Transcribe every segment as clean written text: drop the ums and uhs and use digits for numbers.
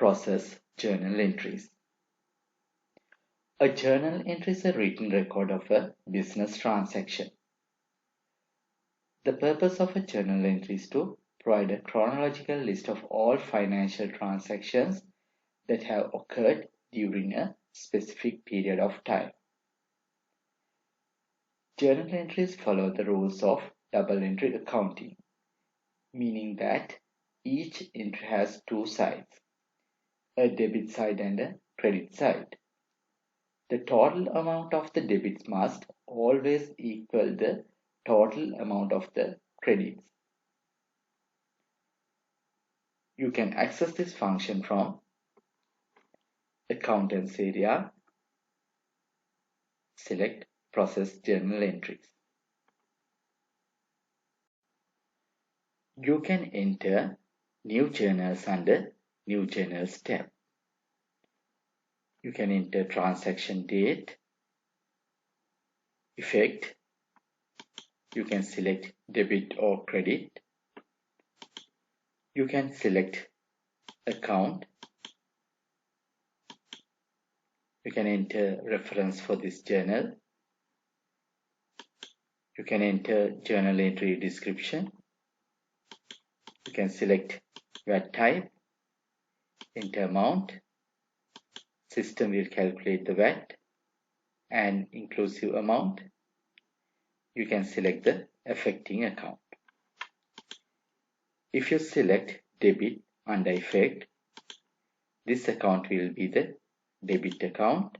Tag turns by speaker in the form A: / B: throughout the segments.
A: process journal entries. A journal entry is a written record of a business transaction. The purpose of a journal entry is to provide a chronological list of all financial transactions that have occurred during a specific period of time. Journal entries follow the rules of double entry accounting, meaning that each entry has two sides, a debit side and a credit side. The total amount of the debits must always equal the total amount of the credits. You can access this function from Accountants area. Select Process Journal Entries. You can enter New Journals under New Journals tab. You can enter transaction date, effect. You can select debit or credit. You can select account. You can enter reference for this journal. You can enter journal entry description. You can select VAT type, enter amount. System will calculate the VAT and inclusive amount. You can select the affecting account. If you select debit under effect, this account will be the debit account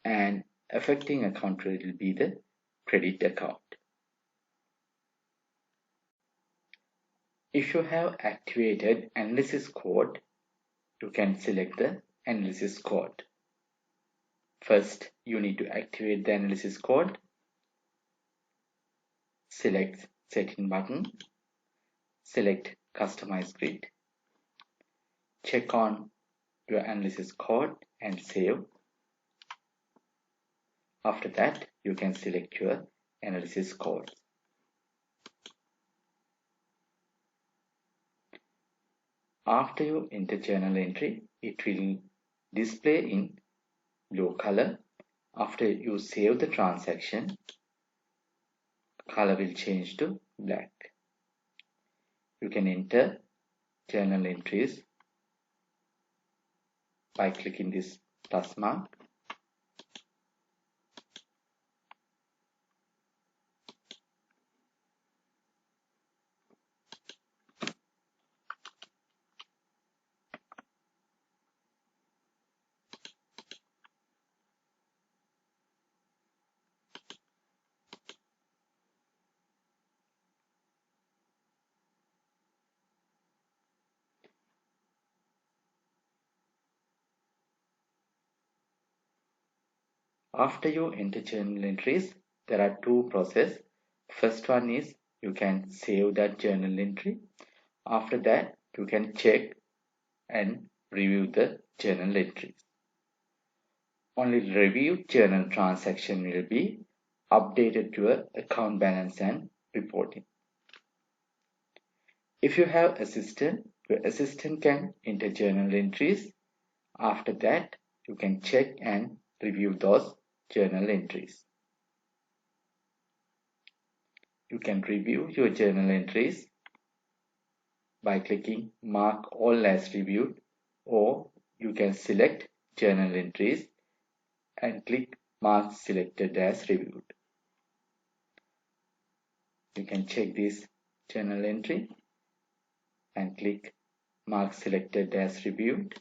A: and affecting account will be the credit account. If you have activated analysis code, you can select the analysis code. First, you need to activate the analysis code. Select Setting button. Select Customize Grid. Check on your analysis code and save. After that, you can select your analysis code. After you enter journal entry, it will display in blue color. After you save the transaction, color will change to black. You can enter journal entries by clicking this plus mark. After you enter journal entries, there are two processes. First one is you can save that journal entry. After that, you can check and review the journal entries. Only reviewed journal transaction will be updated to your account balance and reporting. If you have assistant, your assistant can enter journal entries. After that, you can check and review those journal entries. You can review your journal entries by clicking Mark All as Reviewed, or you can select Journal Entries and click Mark Selected as Reviewed. You can check this journal entry and click Mark Selected as Reviewed.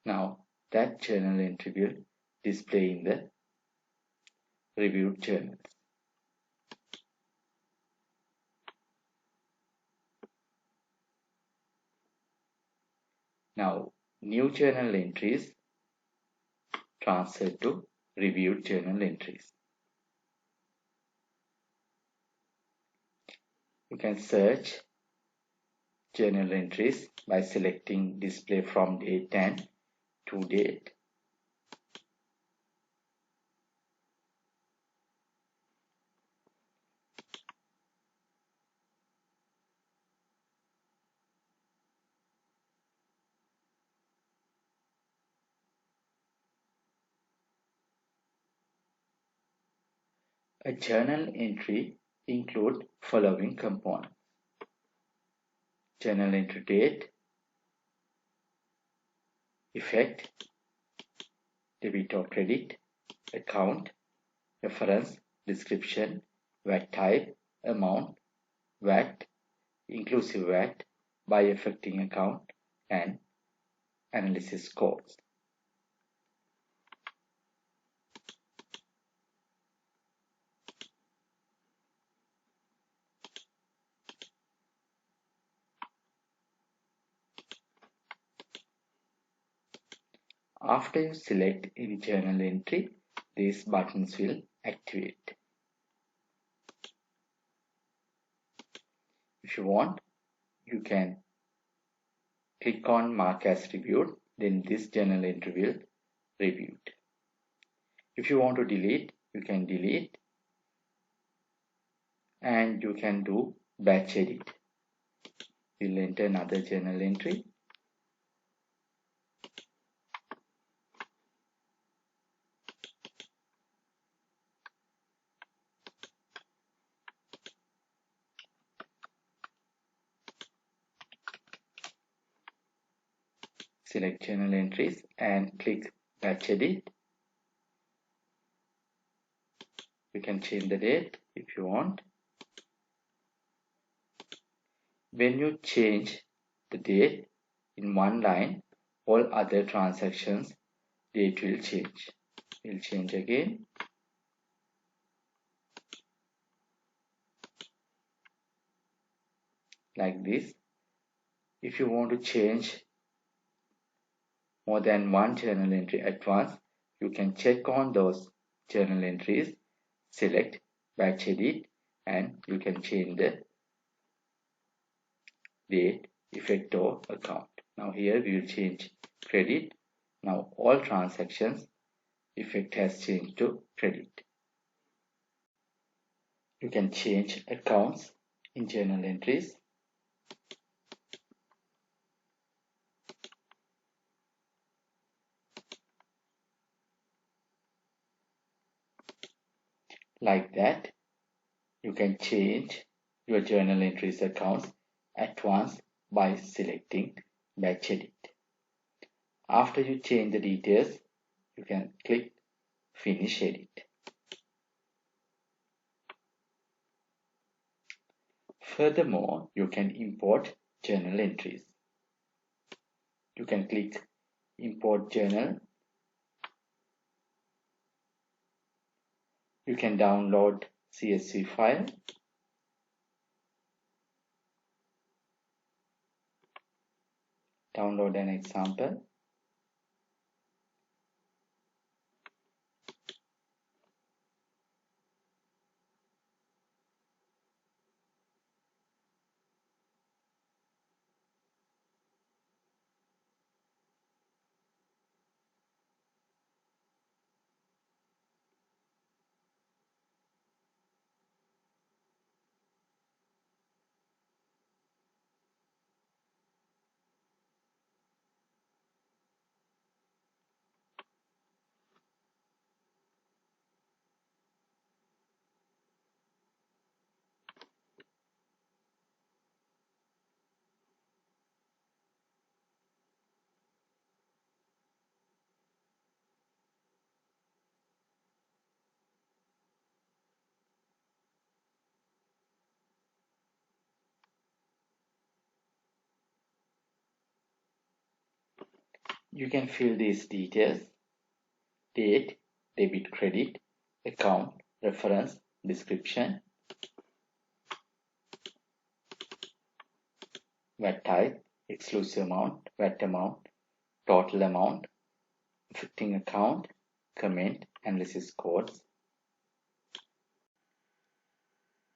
A: Now that journal entry will display in the reviewed journals. Now new journal entries transfer to reviewed journal entries. You can search journal entries by selecting display from date and to date. A journal entry includes following components: journal entry date, effect, debit or credit, account, reference, description, VAT type, amount, VAT, inclusive VAT, by affecting account, and analysis codes. After you select any journal entry, these buttons will activate. If you want, you can click on Mark as Reviewed, then this journal entry will reviewed. If you want to delete, you can delete, and you can do batch edit. We'll enter another journal entry. Select journal entries and click batch edit. You can change the date if you want. When you change the date in one line, all other transactions date will change. We'll change again. Like this. If you want to change more than one journal entry at once, you can check on those journal entries, select batch edit, and you can change the date, effect, or account. Now here we will change credit. Now all transactions effect has changed to credit. You can change accounts in journal entries. Like that, you can change your journal entries accounts at once by selecting batch edit. After you change the details, you can click finish edit. Furthermore, you can import journal entries. You can click import journal. You can download CSV file. Download an example. You can fill these details: date, debit, credit, account, reference, description, VAT type, exclusive amount, VAT amount, total amount, affecting account, comment, analysis codes.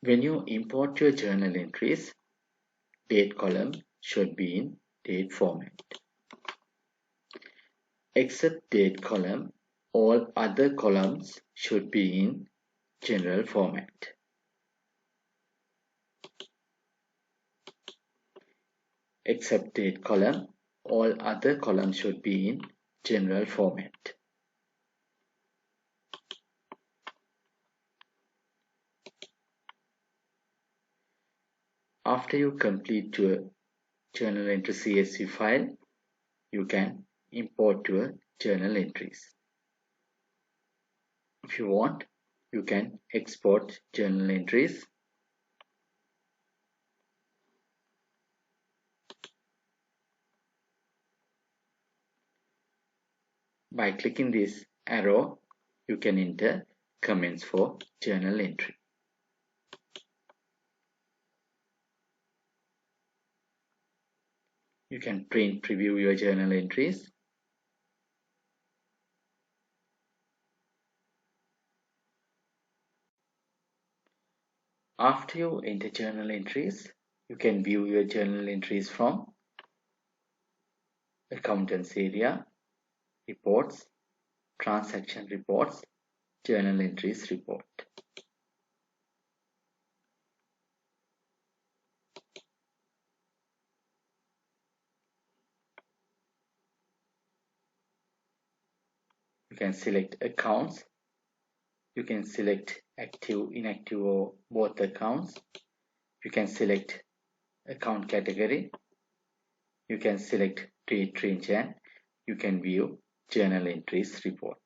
A: When you import your journal entries, date column should be in date format. Except date column, all other columns should be in general format. Except date column, all other columns should be in general format. After you complete your journal entry CSV file, you can import your journal entries. If you want, you can export journal entries. By clicking this arrow, you can enter comments for journal entry. You can print preview your journal entries. After you enter journal entries, you can view your journal entries from Accountants area, Reports, Transaction Reports, Journal Entries report. You can select accounts. You can select active, inactive or both accounts. You can select account category. You can select date range and you can view journal entries report.